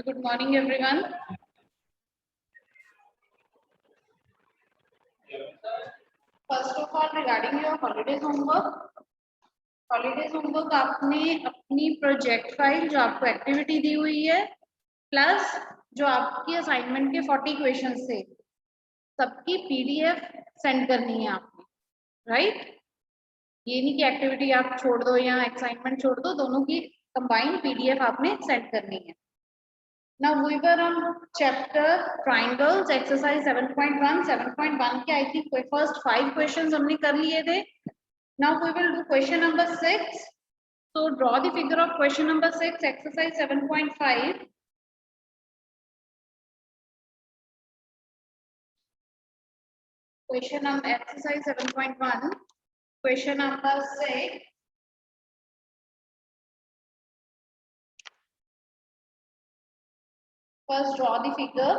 Good morning, everyone. First of all, regarding your holidays homework आपने अपनी project file जो आपको एक्टिविटी दी हुई है प्लस जो आपकी असाइनमेंट के 40 क्वेश्चन थे सबकी पीडीएफ सेंड करनी है आपने, राइट? ये नहीं कि एक्टिविटी आप छोड़ दो या असाइनमेंट छोड़ दो, दोनों की कंबाइंड पीडीएफ आपने सेंड करनी है। Now we were on chapter triangles exercise 7.1 के I think first 5 questions हमने कर लिए थे। Now we will do question number 6. So draw the figure of question number 6 exercise 7.5. Question number exercise 7.1 question number 6. First draw the figure.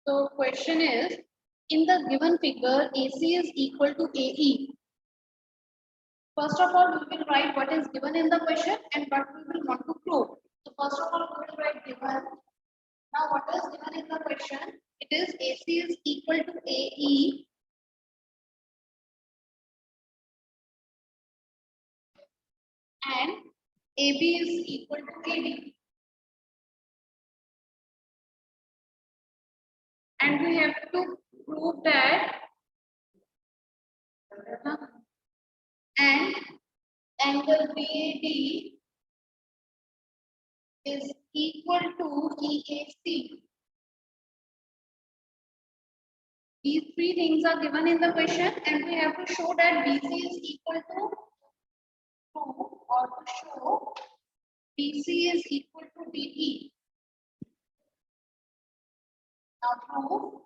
So question is, in the given figure, AC is equal to AE. First of all, we will write what is given in the question and what we will want to prove. So first of all, we will write given. Now what is given in the question? It is AC is equal to AE. And AB is equal to AD. And we have to prove that and angle BAD is equal to EAC. These three things are given in the question and we have to show that BC is equal to 2 or to show BC is equal to DE. Now prove.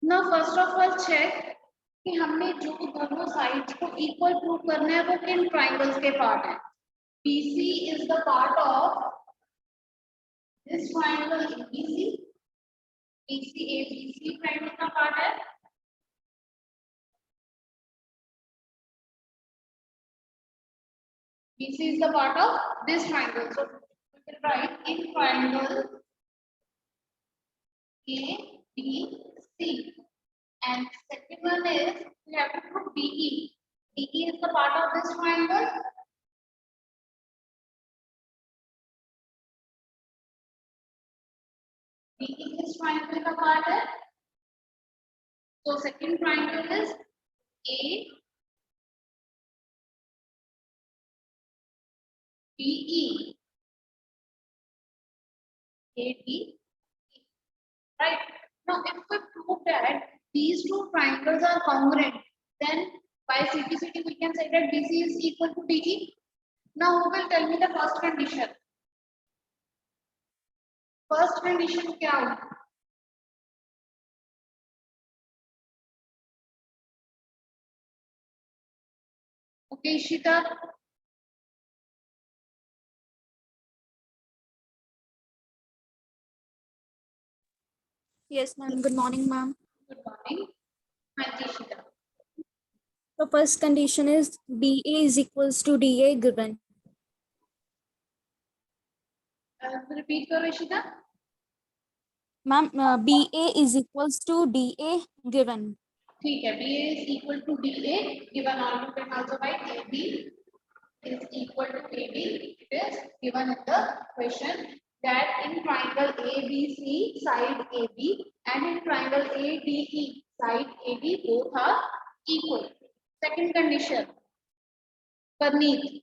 Now first of all check कि हमने जो दोनों sides को equal prove करना है वो किन triangles के पार्ट है। BC is the part of this triangle ABC. BC ABC triangle का पार्ट है। BC is the part of this triangle. So we will write in triangle ABC. And second one is we have to prove DE. DE is the part of this triangle. DE is triangle का part है. So second triangle is A DE. AD. Right. Now if we prove that these two triangles are congruent, then by CPCT we can say that BC is equal to DE. Now who will tell me the first condition? First condition क्या होगी? Okay, Ishita. Yes, ma'am. Good morning, ma'am. Good morning. Hi, Ishita. The first condition is BA is equals to DA given. Repeat करो Ishita. Ma'am, BA is equals to DA given. ठीक है, BA is equal to DA given, or you can also write AB is equal to AB. It is given in the question that in triangle ABC side AB and in triangle ADE side AD both are equal. Second condition, Parneet.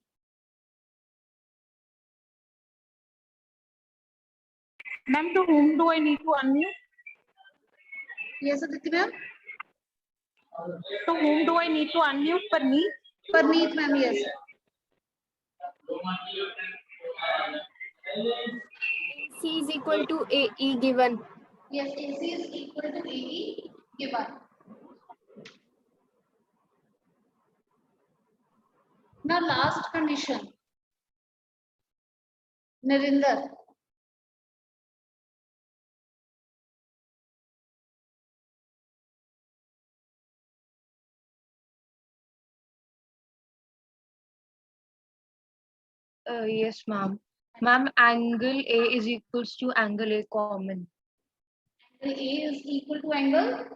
Ma'am, to whom do I need to unmute? Yes, Aditi ma'am. To whom do I need to unmute? Parneet? Parneet ma'am, yes. AC is equal to AE given. Yes, AC is equal to AE given. Now last condition. Narinder. Yes, ma'am. Ma'am, angle A is equals to angle A common. Angle A is equal to angle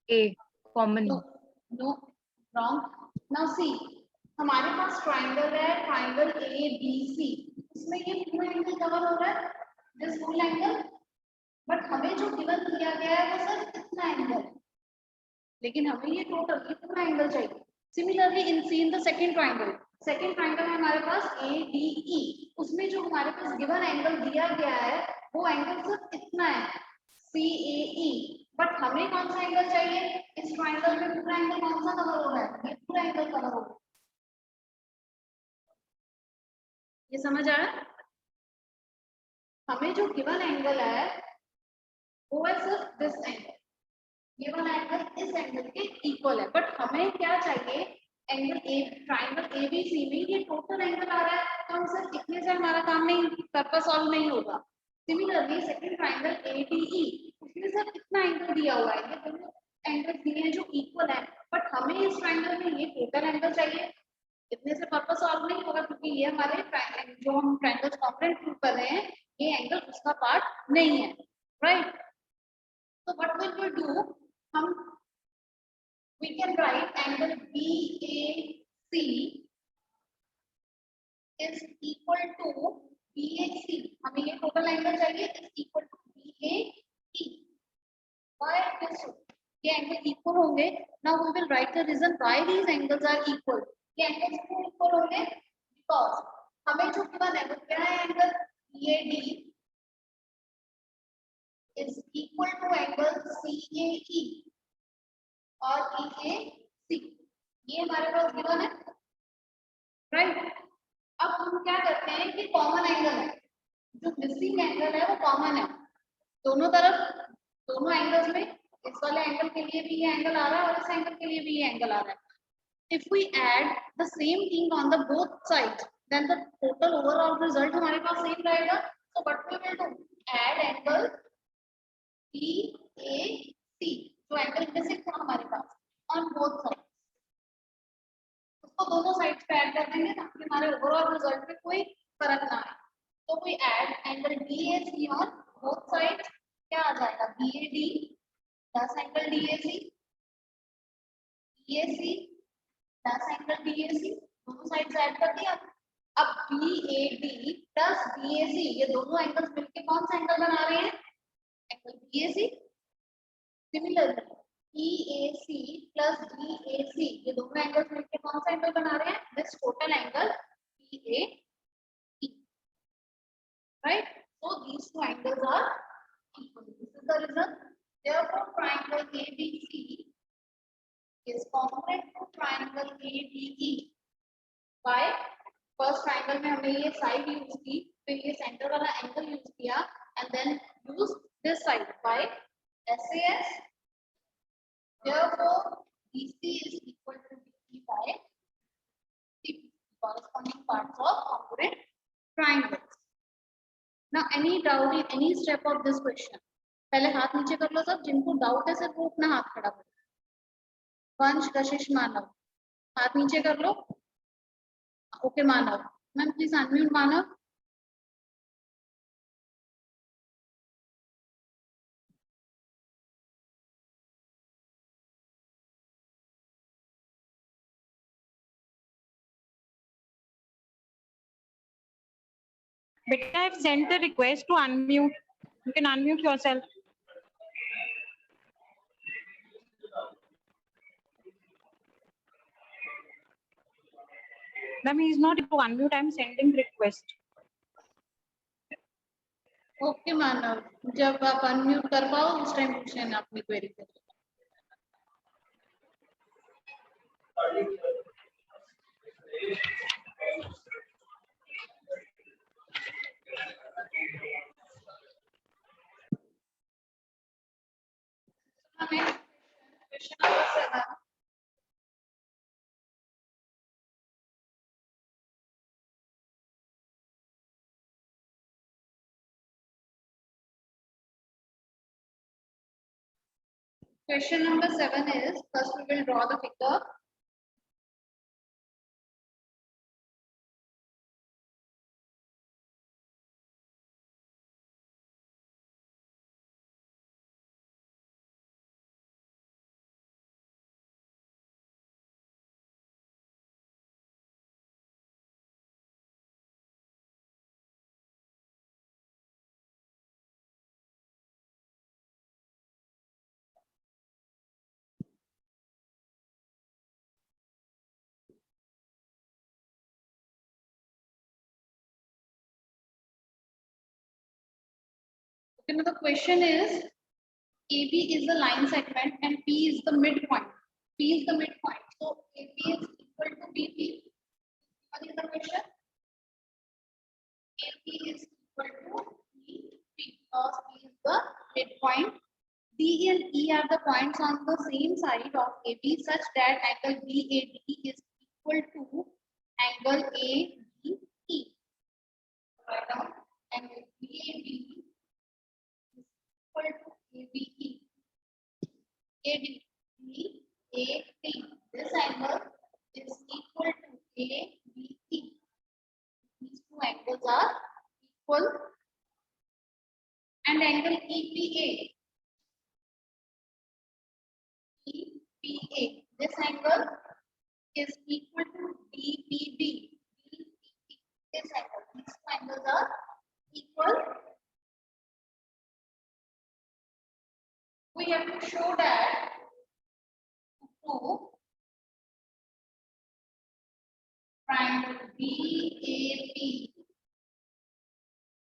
A common. no, no, wrong. Now see, हमारे पास triangle है, triangle ABC, इसमें ये पूरा angle cover हो रहा है, this full angle, but हमें जो गिवन किया गया है वो सिर्फ इतना एंगल, लेकिन हमें ये टोटल ये पूरा एंगल चाहिए. Similarly in the second triangle में हमारे पास ADE, उसमें जो हमारे पास गिवन एंगल दिया गया है वो एंगल सिर्फ इतना है CAE, बट हमें कौन सा एंगल चाहिए? इस ट्राइंगल में पूरा एंगल कौन सा कवर हो रहा है? ये पूरा एंगल कवर हो रहा है. ये समझ आ रहा है? हमें जो गिवन एंगल है वो है सिर्फ दिस एंगल, ये वाला एंगल इस एंगल के इक्वल है, बट हमें क्या चाहिए? एंगल ए, ट्राइंगल ABC में ये टोटल एंगल आ रहा है, तो हम सिर्फ इतने से हमारा काम नहीं, पर्पस सॉल्व नहीं होगा. सिमिलरली सेकंड ट्राइंगल ADE, उसमें सिर्फ इतना एंगल दिया हुआ है, ये दोनों एंगल दिए हैं जो इक्वल है, बट हमें इस ट्राइंगल में ये टोटल एंगल चाहिए. इतने से पर्पस सॉल्व नहीं होगा, क्योंकि ये हमारे जो हम ट्राइंगल कॉम्पोनेंट प्रूव कर रहे हैं, ये एंगल उसका पार्ट नहीं है, राइट? तो व्हाट विल वी डू, हम we can write angle BAC is equal to BAC, हमें ये टोटल एंगल चाहिए, is equal to BAC. Why this? ये एंगल इक्वल होंगे. Now we will write the reason why these angles are equal. ये angles क्यों equal होंगे? Because हमें जो गिवन है वो क्या है? Angle BAD is equal to angle CAE और EAC, ये हमारे पास गिवन है, राइट? अब हम क्या करते हैं कि कॉमन एंगल है, जो मिसिंग एंगल है वो कॉमन है दोनों तरफ, दोनों एंगल्स में. इस वाले एंगल के लिए भी ये एंगल आ रहा है और इस एंगल के लिए भी ये एंगल आ रहा है. If we add the same thing on the both sides, then the total overall result हमारे पास सेम रहेगा. So what we will do, add angle BAC, जो एंगल मिसिंग था हमारे पास, ऑन बोथ साइड, उसको दोनों साइड्स पे ऐड कर देंगे ताकि हमारे ओवरऑल रिजल्ट में कोई फर्क ना आए. तो we add angle BAC on both sides. क्या आ जाएगा? BAD plus angle DAC, BAC plus angle DAC, दोनों साइड्स ऐड कर दिया. अब BAD प्लस BAC, ये दोनों एंगल्स मिलके कौन सा एंगल बना रहे हैं? Angle BAC. Similarly EAC plus DAC, ये दोनों एंगल्स मिलकर कौन सा एंगल बना रहे हैं? This total angle BAE, right? So these two angles are equal. This is the result. Therefore, triangle ABC is congruent to triangle ADE. Why? First triangle में हमने ये side use की, फिर ये center वाला angle use किया, and then use this side by SAS. Therefore, BC is equal to BE by CP, corresponding parts of congruent triangles. Now, any doubt in any step of this question? पहले हाथ नीचे कर लो सब, जिनको doubt है सिर्फ वो अपना हाथ खड़ा करो. वंश, कशिश, मानव, हाथ नीचे कर लो. Okay Manav, ma'am please unmute Manav. Beta, I've sent the request to unmute. You can unmute yourself. Ma'am, he is not able to unmute. I'm sending request. Okay Manav, जब आप अनम्यूट कर पाओ उस टाइम क्वेश्चन अपनी क्वेरी करो. Question number 7. Question number 7 is, first we will draw the figure. Okay, now the question is, AB is the line segment and P is the midpoint. P is the midpoint. So AB is equal to BP. What is the question? AB is equal to BP because P is the midpoint. D and E are the points on the same side of AB such that angle BAD is equal to angle ABE. Write down angle BAD is equal to ABE. AD. This angle is equal to ABE. These two angles are equal. And angle EPA. EPA. This angle is equal to DPB. This angle. These two angles are equal. We have to show that to prove triangle BAP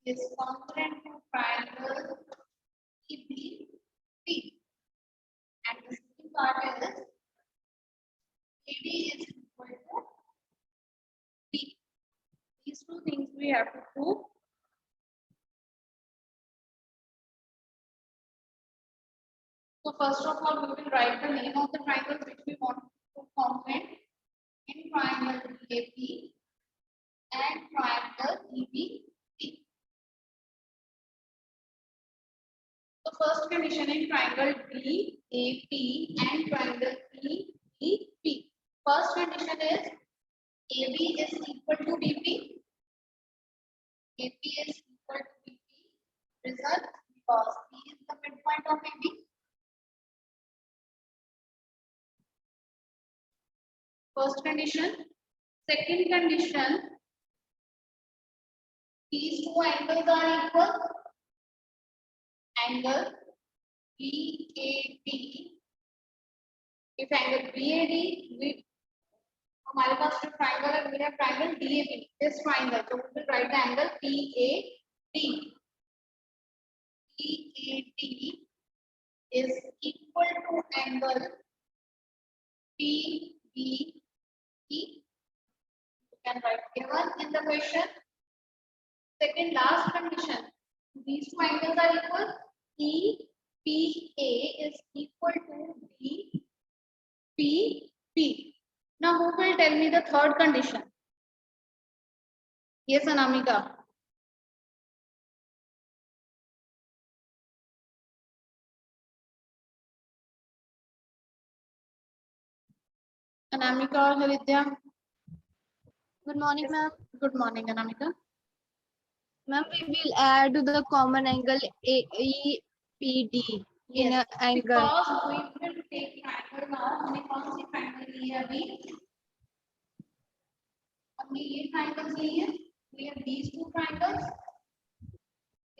is congruent to triangle EBP. And the second part is AB is equal to B. These two things we have to prove. So first of all, we will write the name of the triangles which we want to congruent in triangle BAP and triangle EBP. The first condition in triangle DAP and triangle EBP. First condition is AB is equal to BP. AB is equal to BP. Result, because P is the midpoint of AB. First condition. Second condition, these two angles are equal. Angle BAD. If angle BAD, हमारे पास जो triangle है, we have triangle DAP. This triangle, so we will write the angle PAD. PAD is equal to angle PBE. You can write given in the question. Second, last condition. These two angles are equal. EPA is equal to DPP. Now, who will tell me the third condition? Yes, Anamika. Anamika or Haridya? Good morning, ma'am. Good morning, Anamika. Ma'am, we will add the common angle AEPD in an angle. Because we will take triangle now. हमने कौन सी triangle ली है अभी? हमने ये triangles ली है. We have these two triangles.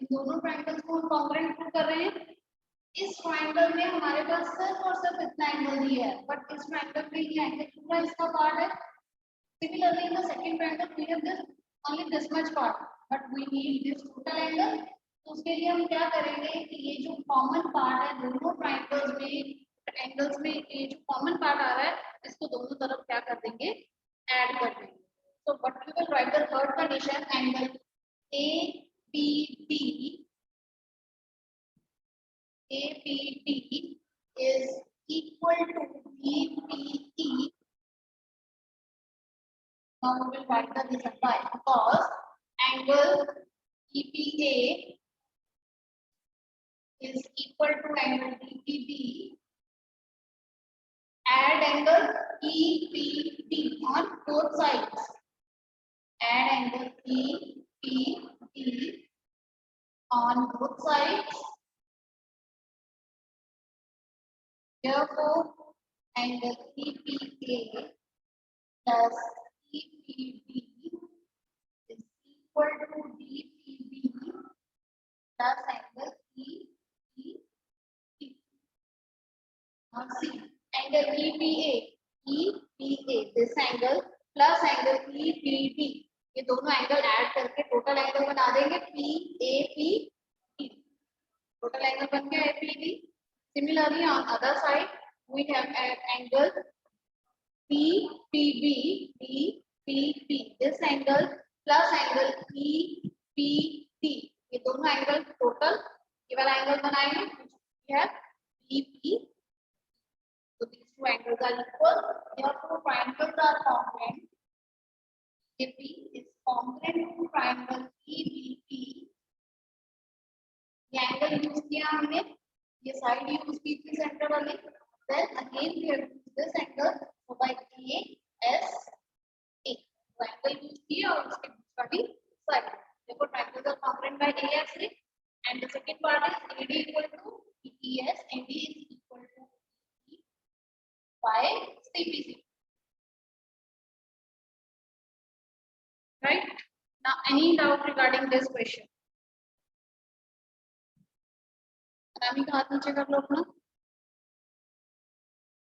इन दोनों triangles को हम congruent prove कर रहे हैं. इस triangle में हमारे पास सिर्फ और सिर्फ इतना angle दिया है. But इस triangle में ये angle पूरा इसका part है. Similarly, in the second triangle, we have this only this much part, but we need this total angle. तो उसके लिए हम क्या करेंगे कि ये जो कॉमन पार्ट है दोनों ट्राइंगल्स में, एंगल्स में, ये जो कॉमन पार्ट आ रहा है इसको दोनों तरफ क्या कर देंगे, ऐड कर देंगे. So what we will write the third condition, angle APD is equal to BPE. Now we will write the reason why. Because angle EPA is equal to angle DPB. Add angle EPD on both sides. Add angle EPD on both sides. Therefore, angle EPA plus EPD is equal to DPB plus angle EPD. Now see, angle EPA, this angle plus angle EPD, ये दोनों angle add करके total angle बना देंगे PAP. Total angle बन गया APD. Similarly, on other side, we have an angle PPB, This angle plus angle EPD. ये दोनों angle total ये वाला एंगल बनाएंगे. We have BP. So these two angles are equal. Therefore, triangles are congruent. AP is congruent to triangle EBP. ये angle use किया हमने, ये side use की थी सेंटर वाली. Then again we have used this angle, so by ASA. Triangle use किया और उसके बीच वाली side. Therefore, triangles are congruent by ASA. And the second part is AD equal to ES. AD is equal to E by CBC. Right? Now, any doubt regarding this question? Rami का हाथ नीचे कर लो अपना.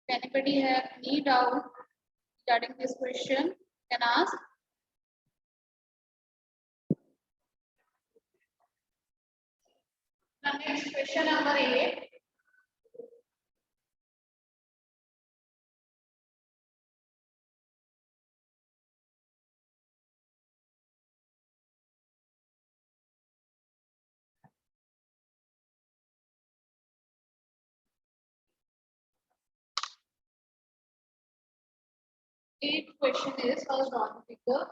If anybody have any doubt regarding this question, can ask. Now, next question number 8. Eighth question is, first drawing figure.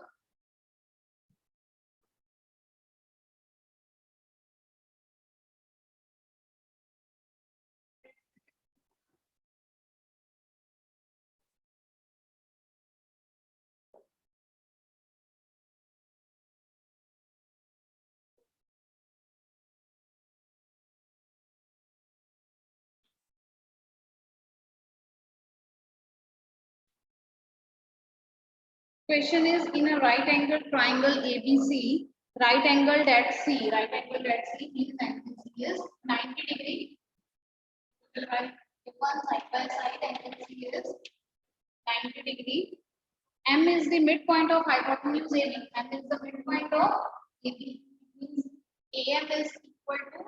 Question is, in a right angle triangle ABC, right angled at C means angle C is 90 degree. Right, one side by side angle C is 90 degree. M is the midpoint of hypotenuse AB. M is the midpoint of AB. Means AM is equal to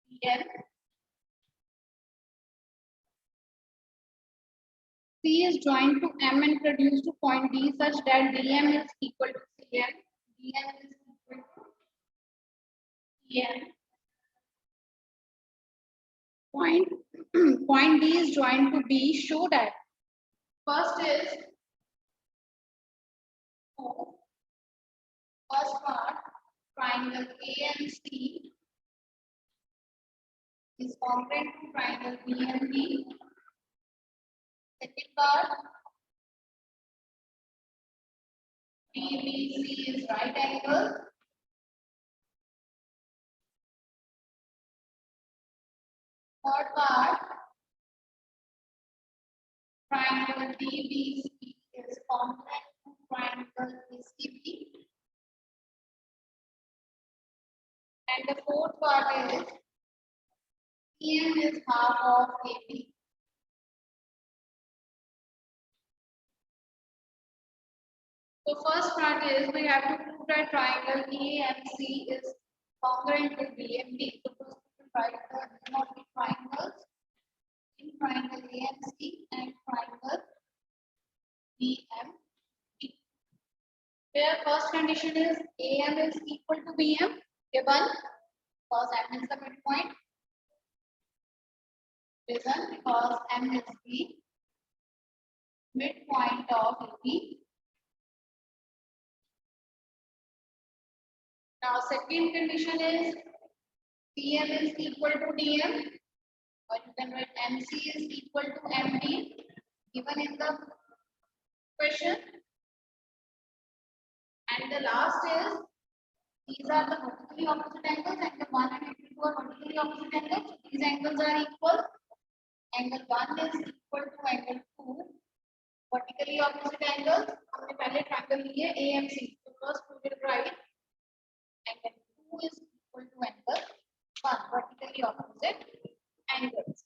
PM. C is joined to M and produced to point D such that DM is equal to CM. DM is equal to PM. Point D is joined to B. Show that first is first part triangle ANC is congruent to triangle BMB. Second part BBC is right angle. Third part triangle DBC is congruent to triangle ACB. And the fourth part is PM is half of AB. So first part is we have to prove that triangle EAMC is congruent with BMD. So first we write the name of the triangles in triangle AMC and triangle BMD. Where first condition is AM is equal to BM given because M is the midpoint. Reason because M is the midpoint of AB. Now second condition is PM is equal to DM, or you can write MC is equal to MD given in the question. And the last is these are the vertically opposite angles, angle 1 and angle 2 are vertically opposite angles. So these angles are equal. Angle 1 is equal to angle 2 vertically opposite angles. हमने पहले triangle लिए AMC. So first we will write angle 2 is equal to angle 1 vertically opposite angles.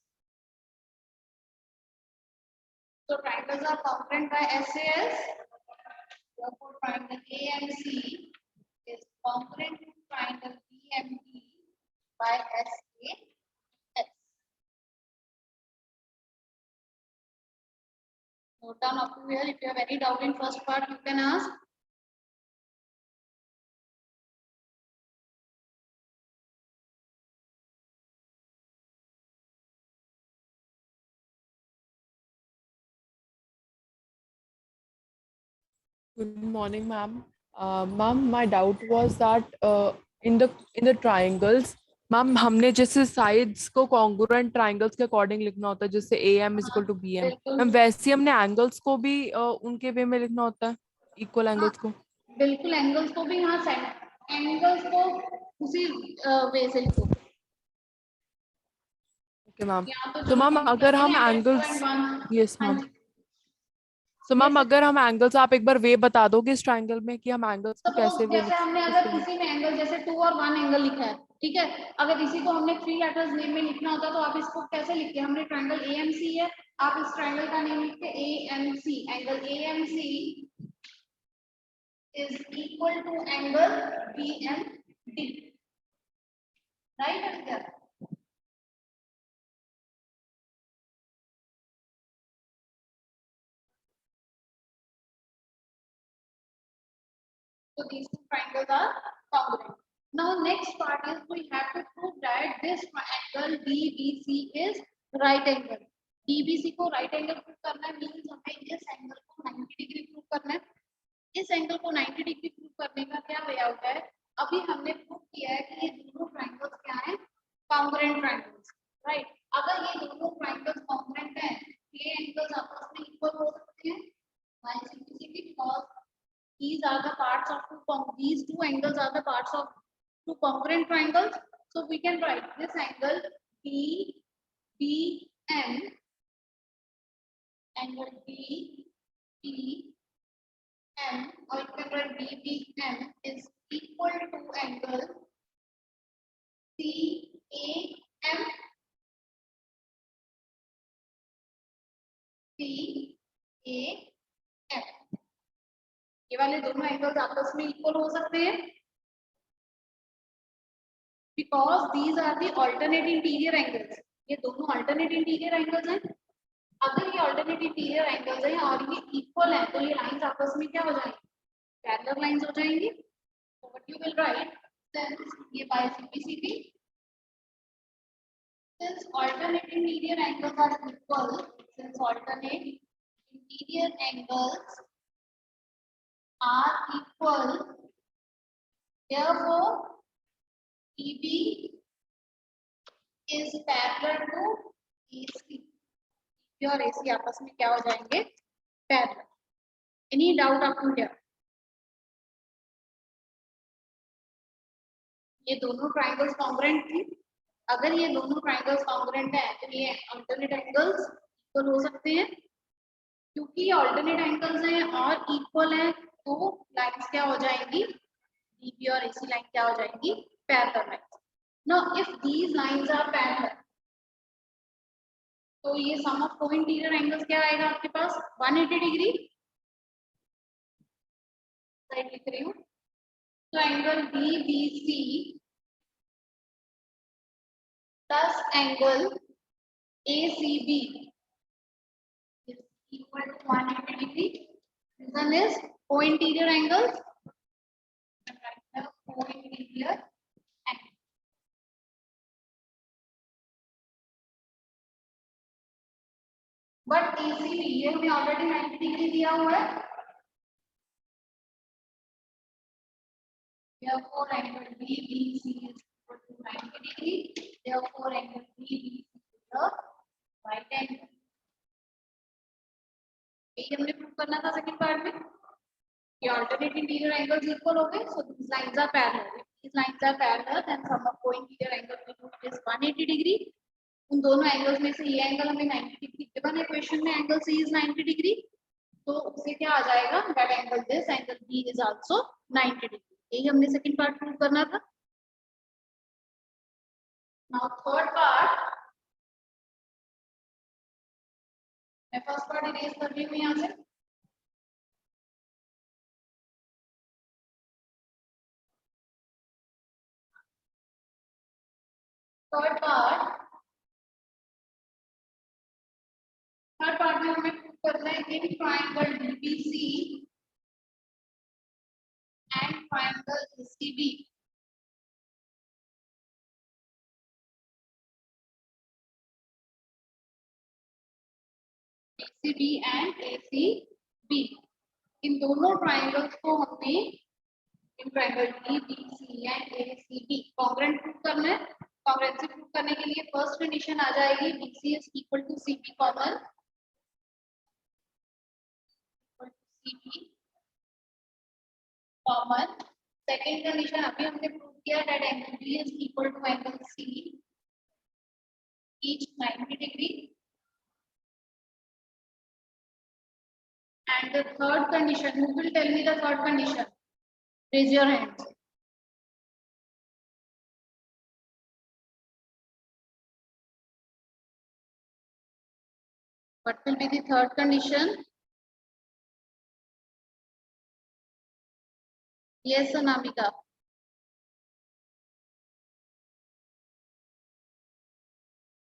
So triangles are congruent by SAS. Therefore, triangle AMC is congruent to triangle BMD by SAS. Note down up to here. If you have any doubt in first part, you can ask. Good morning, ma'am. Ma'am, my doubt was that in the triangles, ma'am हमने जैसे sides को congruent triangles के according लिखना होता है, जैसे A M is equal to B M, ma'am वैसे ही हमने एंगल्स को भी उनके वे में लिखना होता है, इक्वल एंगल्स को. बिल्कुल एंगल्स को भी यहाँ एंगल्स को उसी वे से लिखो. Okay ma'am. यहाँ तो मैम जो अगर हम है, एंगल्स, 2.1. यस हाँ मैम. जी. तो मैम अगर हम एंगल्स, आप एक बार वे बता दोगे इस ट्राइंगल में कि हम एंगल्स को कैसे सपोज वे जैसे हमने अगर किसी में एंगल जैसे 2 और 1 एंगल लिखा है, ठीक है, अगर इसी को हमने 3 लेटर्स नेम में लिखना होता तो आप इसको कैसे लिखते हैं? हमने ट्रायंगल एएमसी है, आप इस ट्रायंगल का नेम लिखते AMC. Angle AMC is equal to angle BMD. Right है क्या? So these two triangles are congruent. Now next part is we have to prove that this triangle DBC is right angle. DBC को right angle prove करना है means हमें इस angle को 90 degree prove करना है. इस angle को 90 डिग्री prove करने का क्या वे आउट है? अभी हमने prove किया है कि ये दोनों triangles क्या हैं? Congruent triangles, right? अगर ये दोनों triangles congruent हैं, ये angles आपस में equal हो सकते हैं by simplicity because these are the parts of these two angles are the parts of two congruent triangles. So we can write this angle BBM, angle BBM, or you can write BBM is equal to angle CAM. CAM. ये वाले दोनों angles आपस में equal हो सकते हैं because these are the alternate interior angles. ये दोनों ऑल्टरनेट इंटीरियर एंगल्स हैं. अगर ये ऑल्टरनेट इंटीरियर एंगल्स हैं और ये इक्वल हैं तो ये लाइंस आपस में क्या हो जाएंगी? पैरेलल लाइंस हो जाएंगी. So what you will write since ये by simplicity since alternate interior angles are equal, since alternate interior angles are equal, therefore EB is parallel to AC. EB और AC आपस में क्या हो जाएंगे? Parallel. Any doubt up to here? ये दोनों triangles congruent थी. अगर ये दोनों triangles congruent है तो ये alternate angles equal हो सकते हैं. क्योंकि ये alternate angles हैं और equal हैं तो लाइंस क्या हो जाएंगी? बीबी और एसी लाइन क्या हो जाएंगी? Parallel lines. Now if these lines are parallel तो ये सम ऑफ को इंटीरियर एंगल्स क्या आएगा आपके पास? 180 डिग्री. साइड लिख रही हूँ. तो angle BBC plus angle ACB is equal to 180 degree. Reason is co-interior angles. Co-interior angle. But ACB ये हमें already 90 degree दिया हुआ है. Therefore, angle BBC is equal to 90 degree. Therefore, angle BBC is the right angle. यही हमने prove करना था second part में. ये alternate interior angles equal हो गए. So these lines are parallel. If these lines are parallel, then sum of co-interior angle is 180 degree. उन दोनों एंगल्स में से ये एंगल हमें 90 डिग्री गिवन है क्वेश्चन में. Angle C is 90 degree. तो उससे क्या आ जाएगा? That angle this angle B is also 90 degree. यही हमने सेकंड पार्ट प्रूव करना था. Now third part. मैं फर्स्ट पार्ट इरेज कर रही हूँ यहाँ से. थर्ड पार्ट में हमें प्रूव करना है in triangle DBC and triangle ACB and ACB इन दोनों ट्रायंगल्स को हमने in triangle DBC and ACB congruent prove करना है. कॉन्ग्रुएंसी प्रूव करने के लिए फर्स्ट कंडीशन आ जाएगी BC is equal to CB common. CB common. Second condition अभी हमने प्रूव किया that angle B is equal to angle C each 90 degree. And the third condition, who will tell me the third condition? Raise your hands. What will be the third condition? Yes, Anamika.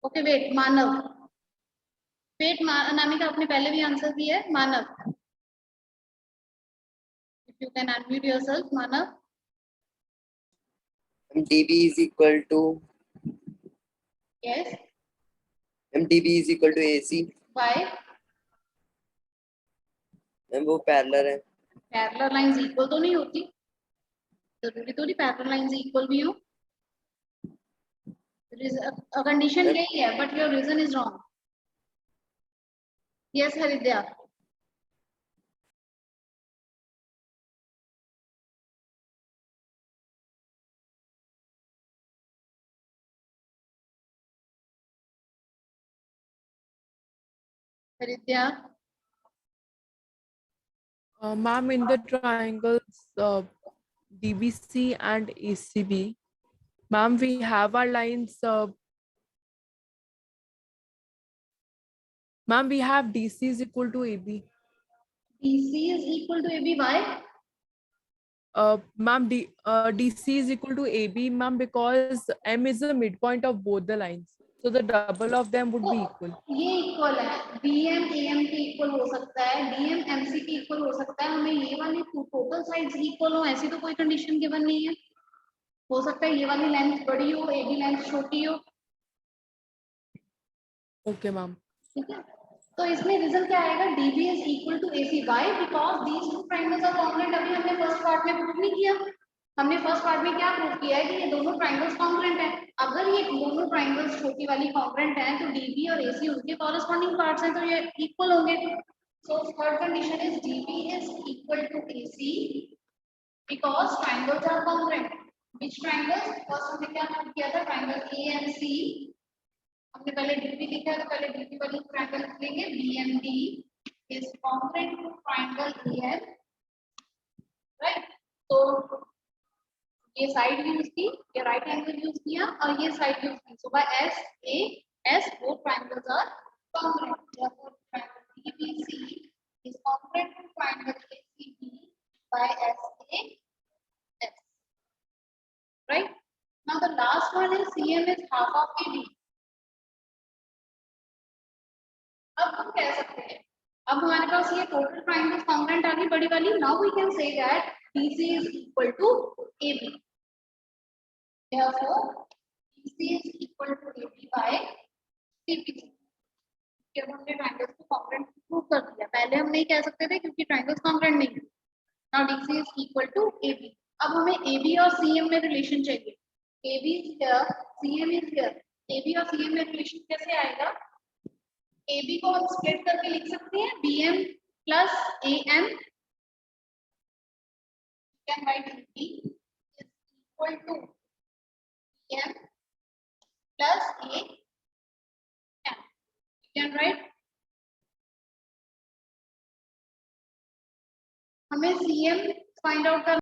Okay, wait, Manav. Wait, Anamika, आपने पहले भी answer दिया है. मानव. If you can unmute yourself, Manav. MDB is equal to Yes. MDB is equal to AC. Why? Ma'am वो parallel है. Parallel lines equal तो नहीं होती. जरूरी तो नहीं parallel lines equal भी हो. A condition यही है, but your reason is wrong. Yes, Haridya. Haridya. Ma'am, in the triangles DBC and ACB, ma'am, we have our lines. Ma'am, we have DC is equal to AB. DC is equal to AB. Why? Ma'am, DC is equal to AB, ma'am, because M is the midpoint of both the lines. So the double of them would be equal. ये equal है. BM AM के equal हो सकता है. DM MC के equal हो सकता है. हमें ये वाली टोटल साइड्स इक्वल हो ऐसी तो कोई कंडीशन गिवन नहीं है. हो सकता है ये वाली लेंथ बड़ी हो, AB लेंथ छोटी हो. Okay, ma'am. ठीक है. तो इसमें रीजन क्या आएगा? DB is equal to AC. Why? Because these two triangles are congruent. अभी हमने फर्स्ट पार्ट में प्रूव नहीं किया. हमने फर्स्ट पार्ट में क्या प्रूव किया है कि ये दोनों ट्रायंगल्स कॉन्ग्रुएंट हैं. अगर ये दोनों ट्रायंगल्स छोटी वाली कॉन्ग्रुएंट हैं तो DB और AC उनके कॉरेस्पॉन्डिंग पार्ट्स हैं, तो ये इक्वल होंगे. So third condition is DB is equal to AC because triangles are congruent. Which triangles? First हमने क्या प्रूव किया था? Triangle AMC. हमने पहले DB लिखा है तो पहले DB वाली ट्रायंगल लिखेंगे. BMD is congruent to triangle AM. Right. तो ये साइड यूज की, ये राइट एंगल यूज किया और ये साइड यूज की. सो bye S both triangles are congruent. Therefore, triangle DBC is congruent to triangle ACB by SAS. Right. Now the last last one is CM is half of AB। अब हम कह सकते हैं, अब हमारे पास ये टोटल ट्राइंगल्स कॉन्ग्रुएंट आ गई बड़ी वाली। Now we can say that BC is equal to AB। Therefore, BC is equal to AB by CPC। जब हमने ट्राइंगल्स को कॉन्ग्रुएंट प्रूव कर दिया, पहले हम नहीं कह सकते थे क्योंकि ट्राइंगल्स कॉन्ग्रुएंट नहीं है। Now DC is equal to AB। अब हमें AB और CM में रिलेशन चाहिए। AB is here, CM is here। AB और CM में रिलेशन कैसे आएगा? AB को हम स्प्लिट करके लिख सकते हैं BM plus AM। You can write AB is equal to BM plus AM। You can write, हमें CM फाइंड आउट करना